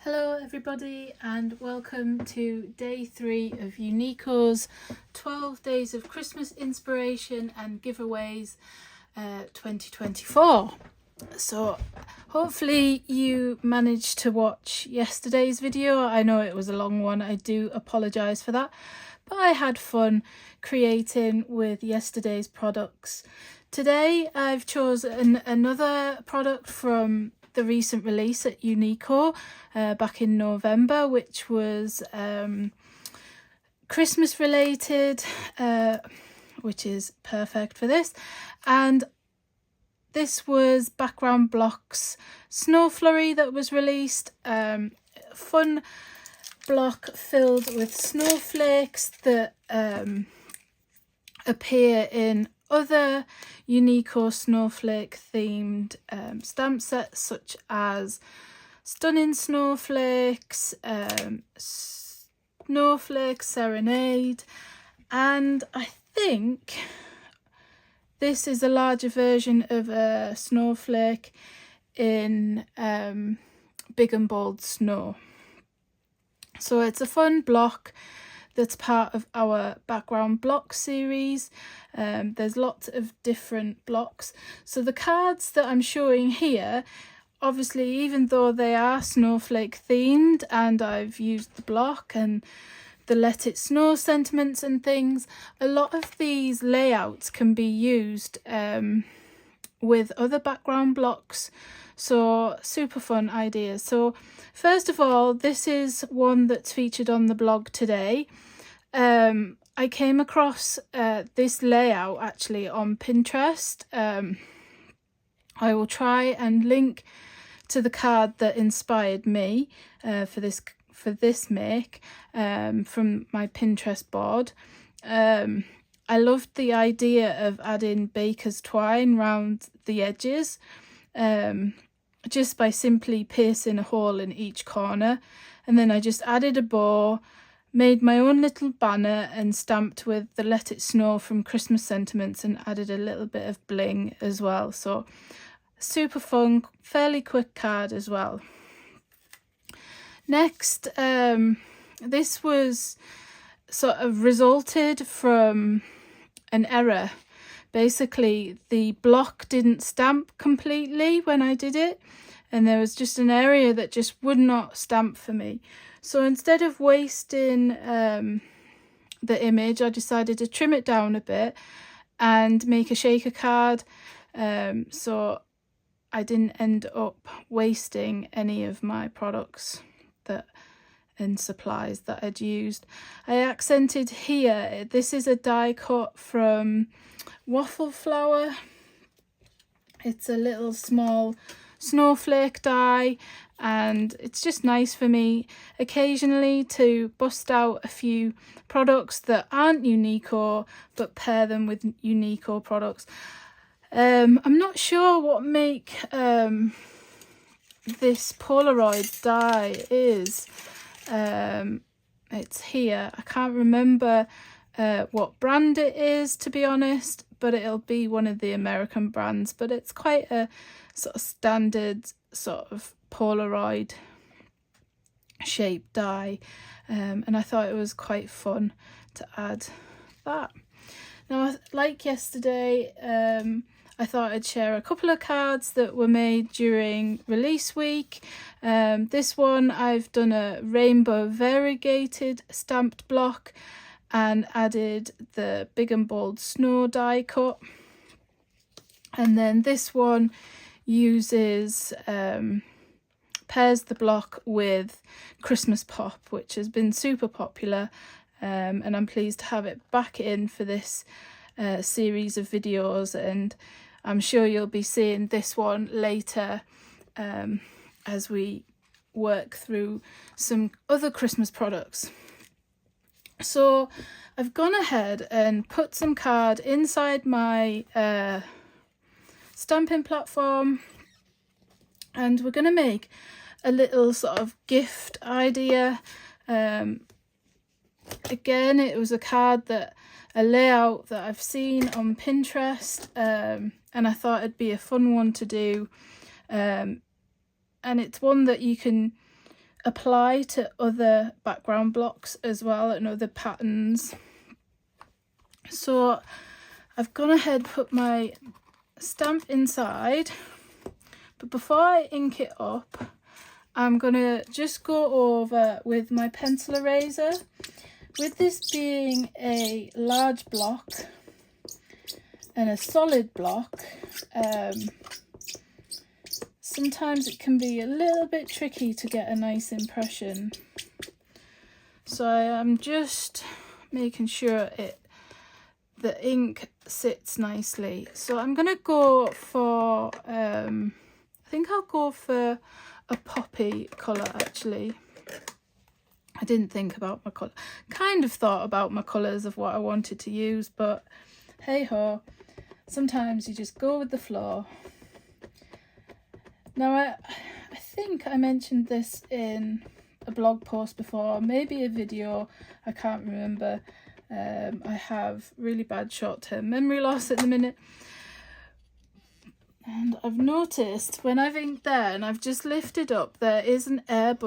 Hello everybody and welcome to day 3 of Uniko's 12 days of Christmas inspiration and giveaways 2024. So hopefully you managed to watch yesterday's video. I know it was a long one, I do apologise for that, but I had fun creating with yesterday's products. Today I've chosen another product from the recent release at Uniko back in November, which was Christmas related, which is perfect for this. And this was Background Block's Snow Flurry that was released. Fun block filled with snowflakes that appear in other Uniko snowflake themed stamp sets, such as Stunning Snowflakes, Snowflake Serenade, and I think this is a larger version of a snowflake in Big and Bold Snow. So it's a fun block that's part of our Background Block series. There's lots of different blocks. So the cards that I'm showing here, obviously, even though they are snowflake themed and I've used the block and the Let It Snow sentiments and things, a lot of these layouts can be used with other background blocks. So super fun ideas. So first of all, this is one that's featured on the blog today. I came across this layout actually on Pinterest. I will try and link to the card that inspired me for this make from my Pinterest board. I loved the idea of adding baker's twine round the edges, just by simply piercing a hole in each corner, and then I just added a bow, made my own little banner and stamped with the Let It Snow from Christmas sentiments and added a little bit of bling as well. So super fun, fairly quick card as well. Next, this was sort of resulted from an error. Basically, the block didn't stamp completely when I did it, and there was just an area that just would not stamp for me. So instead of wasting the image, I decided to trim it down a bit and make a shaker card. So I didn't end up wasting any of my products and supplies that I'd used. I accented here. This is a die cut from Waffle Flower. It's a little small snowflake die, and it's just nice for me occasionally to bust out a few products that aren't Uniko but pair them with Uniko products. I'm not sure what make this Polaroid die is. It's here. I can't remember what brand it is, to be honest, but it'll be one of the American brands, but it's quite a sort of standard sort of Polaroid shaped die, and I thought it was quite fun to add that. Now, like yesterday, I thought I'd share a couple of cards that were made during release week. This one, I've done a rainbow variegated stamped block and added the Big and Bold Snow die cut. And then this one uses, pairs the block with Christmas Pop, which has been super popular, and I'm pleased to have it back in for this series of videos, and I'm sure you'll be seeing this one later as we work through some other Christmas products. So I've gone ahead and put some card inside my stamping platform, and we're going to make a little sort of gift idea. Again, it was a layout that I've seen on Pinterest, and I thought it'd be a fun one to do, and it's one that you can apply to other background blocks as well and other patterns. So I've gone ahead, put my stamp inside, but before I ink it up, I'm gonna just go over with my pencil eraser. With this being a large block and a solid block, sometimes it can be a little bit tricky to get a nice impression. So I am just making sure the ink sits nicely. So I'm gonna go for, I think I'll go for a poppy colour actually. I didn't think about my colour. Kind of thought about my colours of what I wanted to use, but hey ho, sometimes you just go with the flow. Now I think I mentioned this in a blog post before, maybe a video, I can't remember. I have really bad short-term memory loss at the minute. And I've noticed when I've inked there and I've just lifted up, there is an air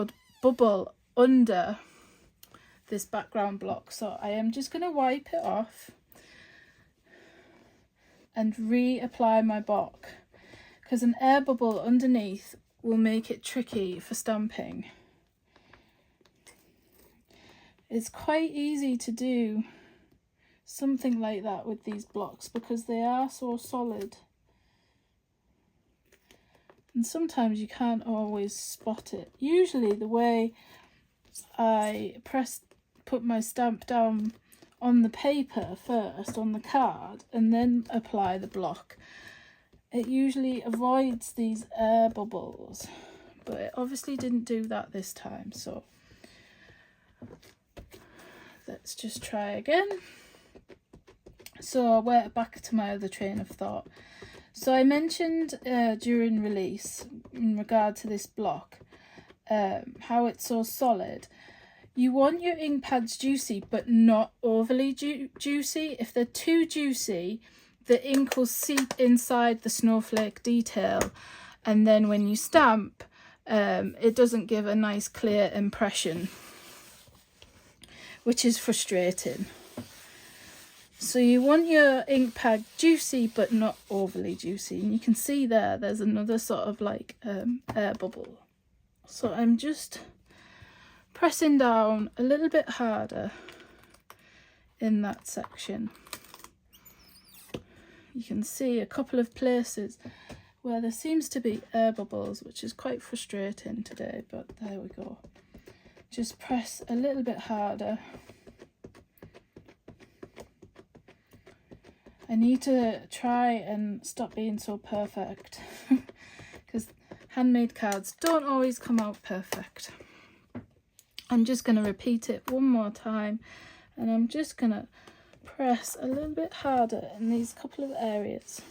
bubble under this background block. So I am just going to wipe it off and reapply my block, because an air bubble underneath will make it tricky for stamping. It's quite easy to do something like that with these blocks because they are so solid. And sometimes you can't always spot it. Usually the way I put my stamp down on the paper first, on the card, and then apply the block, it usually avoids these air bubbles. But it obviously didn't do that this time, so let's just try again. So we're back to my other train of thought. So I mentioned during release, in regard to this block, how it's so solid. You want your ink pads juicy, but not overly juicy. If they're too juicy, the ink will seep inside the snowflake detail, and then when you stamp, it doesn't give a nice clear impression, which is frustrating. So you want your ink pad juicy but not overly juicy, and you can see there's another sort of like air bubble. So I'm just pressing down a little bit harder in that section. You can see a couple of places where there seems to be air bubbles, which is quite frustrating today, but there we go. Just press a little bit harder. I need to try and stop being so perfect because handmade cards don't always come out perfect. I'm just going to repeat it one more time, and I'm just going to press a little bit harder in these couple of areas.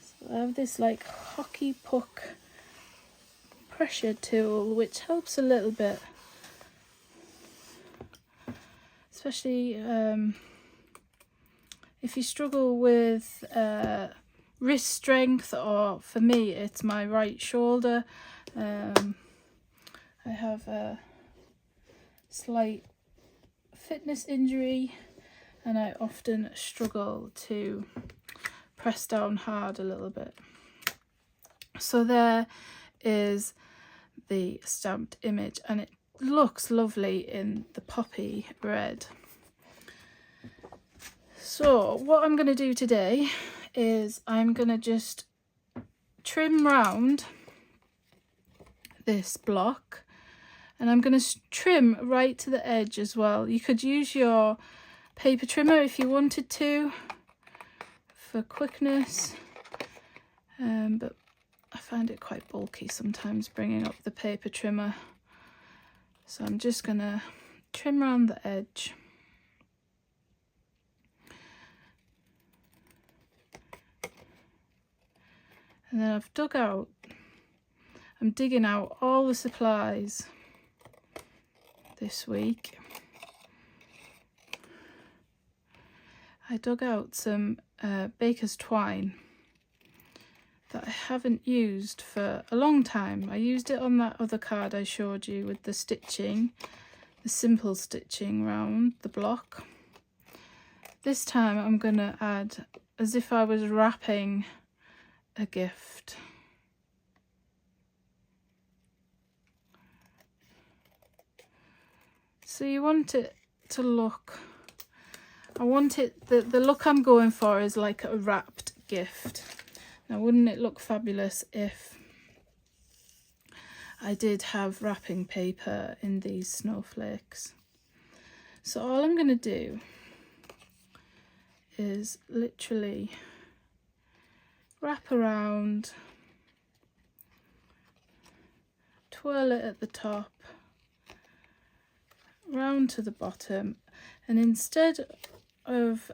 So I have this like hockey puck pressure tool, which helps a little bit, especially if you struggle with wrist strength, or for me it's my right shoulder. I have a slight fitness injury and I often struggle to press down hard a little bit. So there is the stamped image, and it looks lovely in the poppy red. So what I'm going to do today is I'm going to just trim round this block, and I'm going to trim right to the edge as well. You could use your paper trimmer if you wanted to for quickness, but I find it quite bulky sometimes bringing up the paper trimmer. So I'm just going to trim around the edge. And then I'm digging out all the supplies this week. I dug out some baker's twine that that I haven't used for a long time. I used it on that other card I showed you with the stitching, the simple stitching round the block. This time I'm going to add as if I was wrapping a gift. So you want it to look, I want it, the look I'm going for is like a wrapped gift. Now wouldn't it look fabulous if I did have wrapping paper in these snowflakes? So all I'm going to do is literally wrap around, twirl it at the top, round to the bottom, and instead of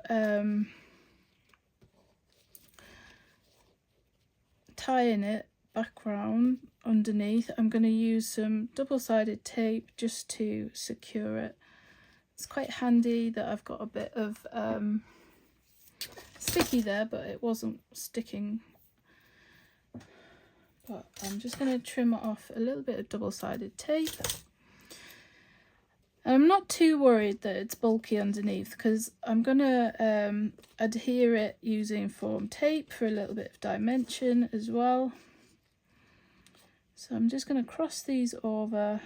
tying it back round underneath, I'm going to use some double-sided tape just to secure it. It's quite handy that I've got a bit of sticky there, but it wasn't sticking. But I'm just going to trim off a little bit of double-sided tape. I'm not too worried that it's bulky underneath because I'm going to adhere it using foam tape for a little bit of dimension as well. So I'm just going to cross these over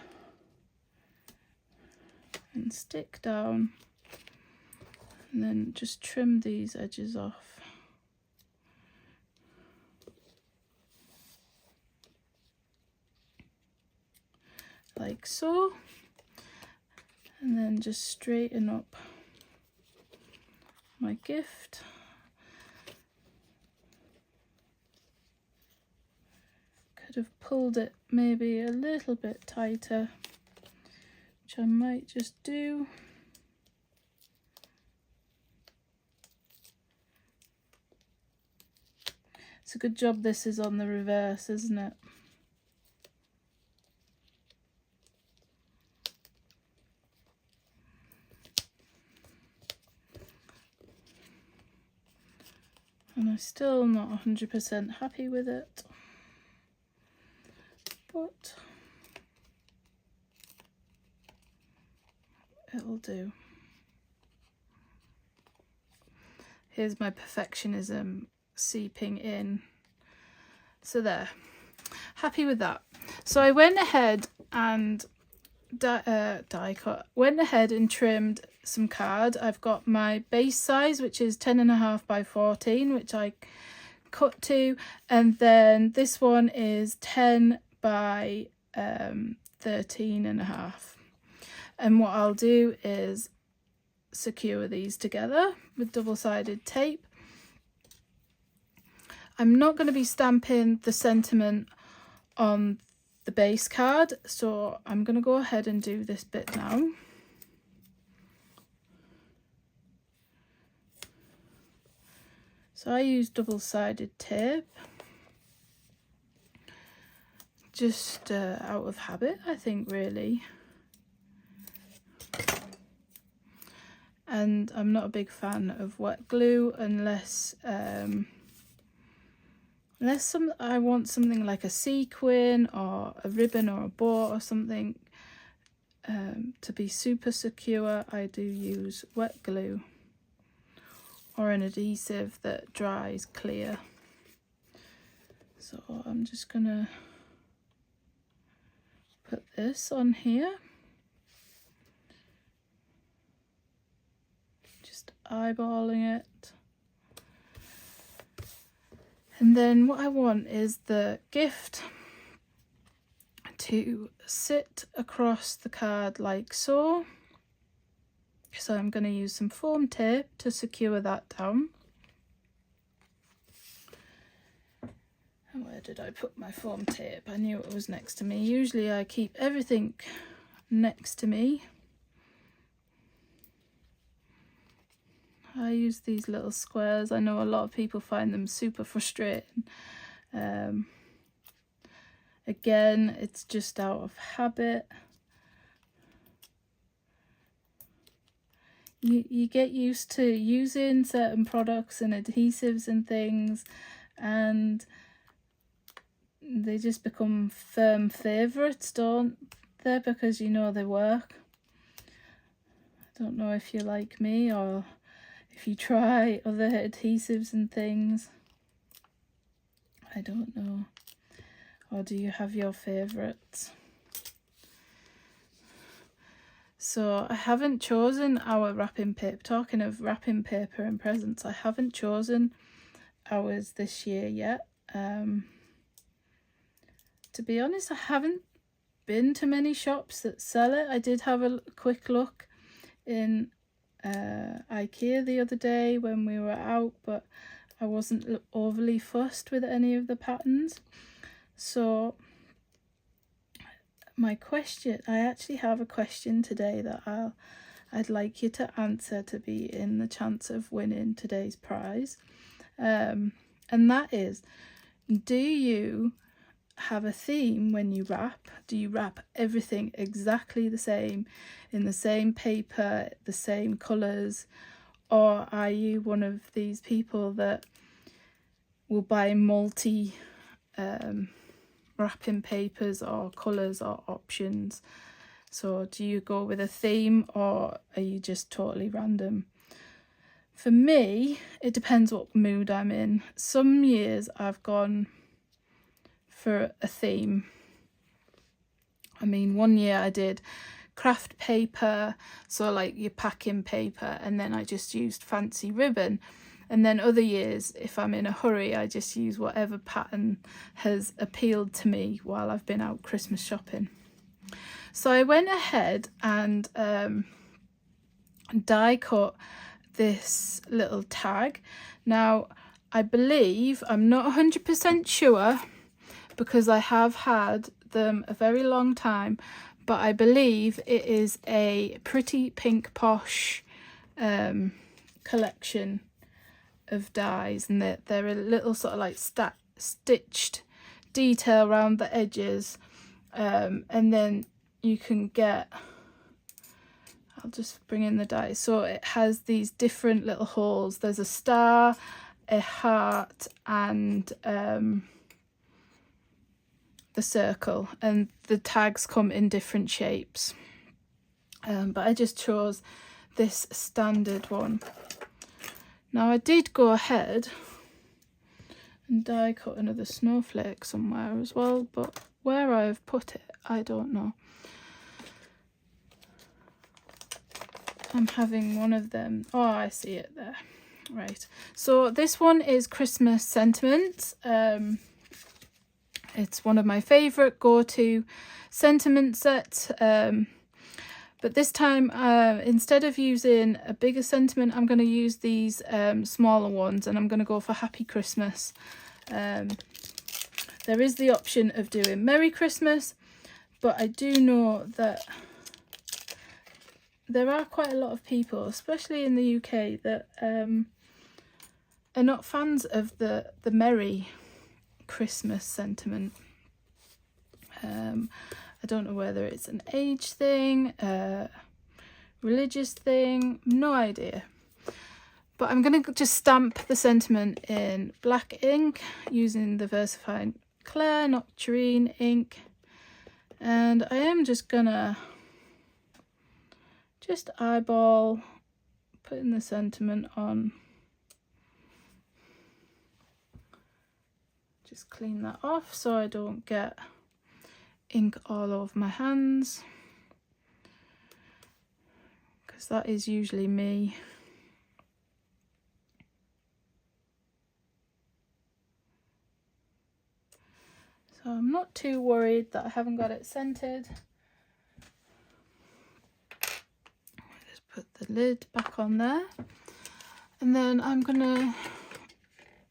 and stick down, and then just trim these edges off. Like so. And then just straighten up my gift. Could have pulled it maybe a little bit tighter, which I might just do. It's a good job this is on the reverse, isn't it? And I'm still not 100% happy with it, but it'll do. Here's my perfectionism seeping in. So there, happy with that. So I went ahead and went ahead and trimmed some card. I've got my base size, which is 10.5 by 14, which I cut to, and then this one is 10 by 13.5. And what I'll do is secure these together with double-sided tape. I'm not going to be stamping the sentiment on the base card, so I'm going to go ahead and do this bit now. So I use double-sided tape just out of habit, I think, really. And I'm not a big fan of wet glue unless I want something like a sequin or a ribbon or a bow or something to be super secure. I do use wet glue or an adhesive that dries clear. So I'm just gonna put this on here. Just eyeballing it. And then what I want is the gift to sit across the card like so. So I'm going to use some foam tape to secure that down. And where did I put my foam tape? I knew it was next to me. Usually I keep everything next to me. I use these little squares. I know a lot of people find them super frustrating. Again, it's just out of habit. You get used to using certain products and adhesives and things, and they just become firm favourites, don't they? Because you know they work. I don't know if you're like me or if you try other adhesives and things. I don't know. Or do you have your favourites? So I haven't chosen our wrapping paper. Talking of wrapping paper and presents, I haven't chosen ours this year yet. To be honest, I haven't been to many shops that sell it. I did have a quick look in IKEA the other day when we were out, but I wasn't overly fussed with any of the patterns. So my question, I actually have a question today that I'd like you to answer to be in the chance of winning today's prize. And that is, do you have a theme when you wrap? Do you wrap everything exactly the same, in the same paper, the same colours? Or are you one of these people that will buy multi wrapping papers or colours or options? So do you go with a theme, or are you just totally random? For me, it depends what mood I'm in. Some years I've gone for a theme. I mean, one year I did craft paper, so like your packing paper, and then I just used fancy ribbon. And then other years, if I'm in a hurry, I just use whatever pattern has appealed to me while I've been out Christmas shopping. So I went ahead and die cut this little tag. Now, I believe, I'm not 100% sure, because I have had them a very long time, but I believe it is a Pretty Pink Posh collection of dies, and they're a little sort of like stitched detail around the edges, and then you can get, I'll just bring in the die. So it has these different little holes. There's a star, a heart, and the circle, and the tags come in different shapes, but I just chose this standard one. Now I did go ahead and die cut another snowflake somewhere as well, but where I've put it I don't know. I'm having one of them. Oh, I see it there. Right, so this one is Christmas sentiment. It's one of my favourite go-to sentiment sets, but this time instead of using a bigger sentiment, I'm going to use these smaller ones, and I'm going to go for Happy Christmas. There is the option of doing Merry Christmas, but I do know that there are quite a lot of people, especially in the UK, that are not fans of the Merry Christmas sentiment. I don't know whether it's an age thing, religious thing, no idea. But I'm going to just stamp the sentiment in black ink using the VersaFine Claire Nocturne ink, and I am just gonna eyeball putting the sentiment on. Just clean that off so I don't get ink all over my hands, because that is usually me. So I'm not too worried that I haven't got it scented. Just put the lid back on there, and then I'm gonna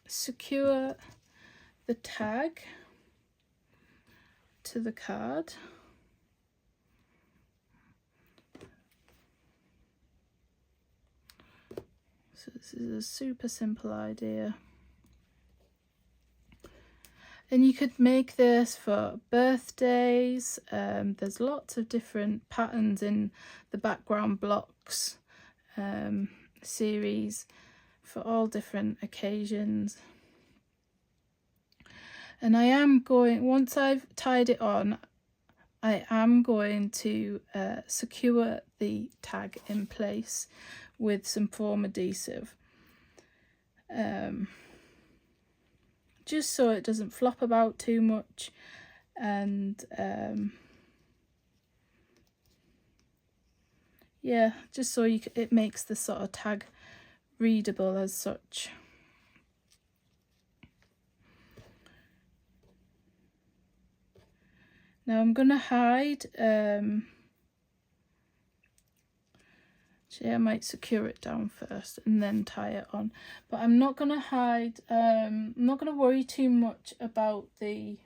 secure the tag to the card. So this is a super simple idea, and you could make this for birthdays. There's lots of different patterns in the Background Blocks series for all different occasions. And I am going, once I've tied it on, I am going to secure the tag in place with some foam adhesive, just so it doesn't flop about too much, and yeah, just so it makes the sort of tag readable as such. Now I'm going to hide, actually I might secure it down first and then tie it on, but I'm not going to hide, I'm not going to worry too much about the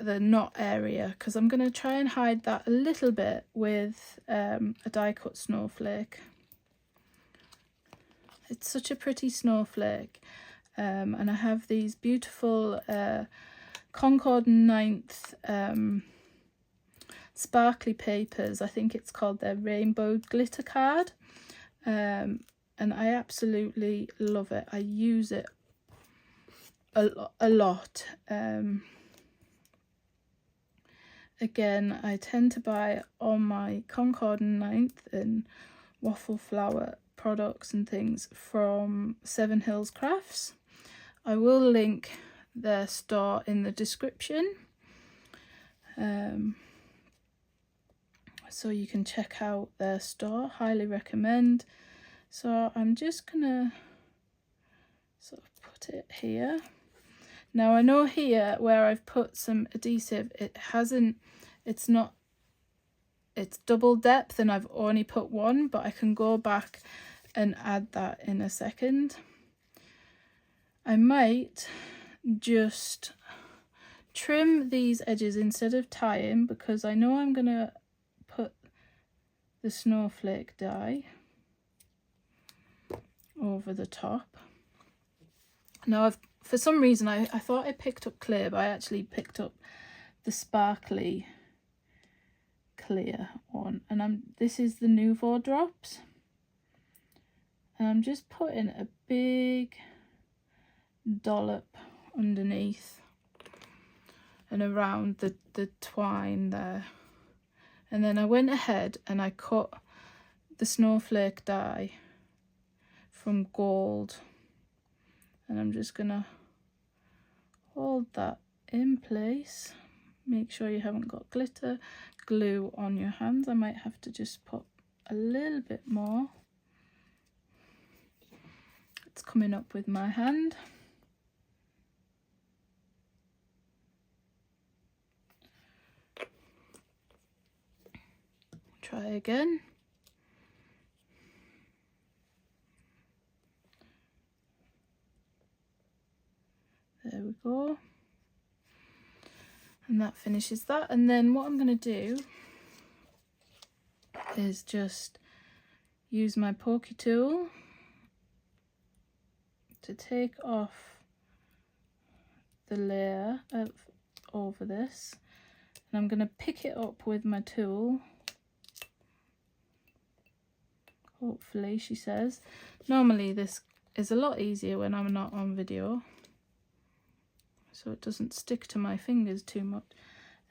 knot area, because I'm going to try and hide that a little bit with a die cut snowflake. It's such a pretty snowflake. And I have these beautiful Concord 9th sparkly papers. I think it's called their rainbow glitter card, and I absolutely love it. I use it a lot. Again, I tend to buy all my Concord 9th and waffle flower products and things from Seven Hills Crafts. I will link their store in the description, so you can check out their store. Highly recommend. So I'm just gonna sort of put it here. Now I know here where I've put some adhesive, it's double depth and I've only put one, but I can go back and add that in a second. I might just trim these edges instead of tying, because I know I'm gonna put the snowflake die over the top. Now for some reason I thought I picked up clear, but I actually picked up the sparkly clear one, and this is the Nouveau drops, and I'm just putting a big dollop underneath and around the twine there. And then I went ahead and I cut the snowflake die from gold, and I'm just gonna hold that in place. Make sure you haven't got glitter glue on your hands. I might have to just put a little bit more. It's coming up with my hand. Try again. There we go. And that finishes that. And then what I'm going to do is just use my pokey tool to take off the layer over this. And I'm going to pick it up with my tool. Hopefully, she says. Normally this is a lot easier when I'm not on video, so it doesn't stick to my fingers too much.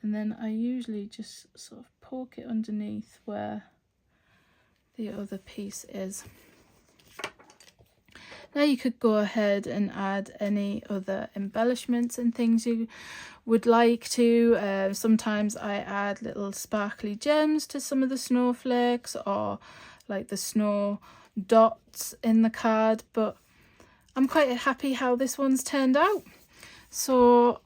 And then I usually just sort of poke it underneath where the other piece is. Now you could go ahead and add any other embellishments and things you would like to. Sometimes I add little sparkly gems to some of the snowflakes, or like the snow dots in the card, but I'm quite happy how this one's turned out. So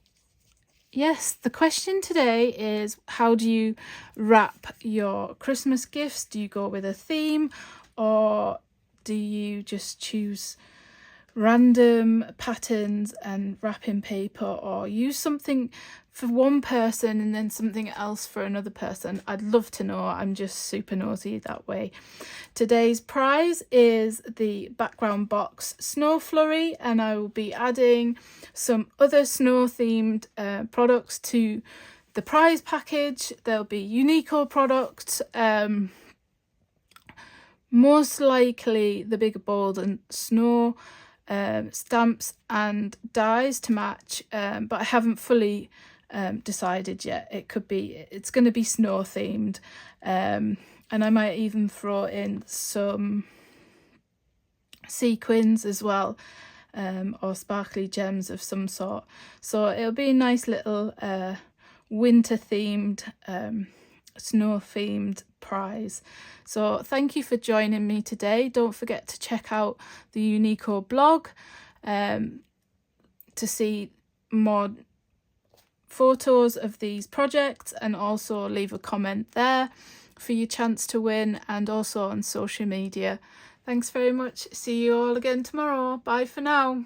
yes, the question today is, how do you wrap your Christmas gifts? Do you go with a theme, or do you just choose random patterns and wrapping paper, or use something for one person and then something else for another person? I'd love to know. I'm just super nosy that way. Today's prize is the Background Box Snow Flurry, and I will be adding some other snow themed products to the prize package. There'll be Uniko products, most likely the Bigger Bold and Snow stamps and dies to match, but I haven't fully decided yet. It's going to be snow themed, and I might even throw in some sequins as well, or sparkly gems of some sort. So it'll be a nice little winter themed, snow themed prize. So thank you for joining me today. Don't forget to check out the Uniko blog to see more photos of these projects, and also leave a comment there for your chance to win, and also on social media. Thanks very much. See you all again tomorrow. Bye for now.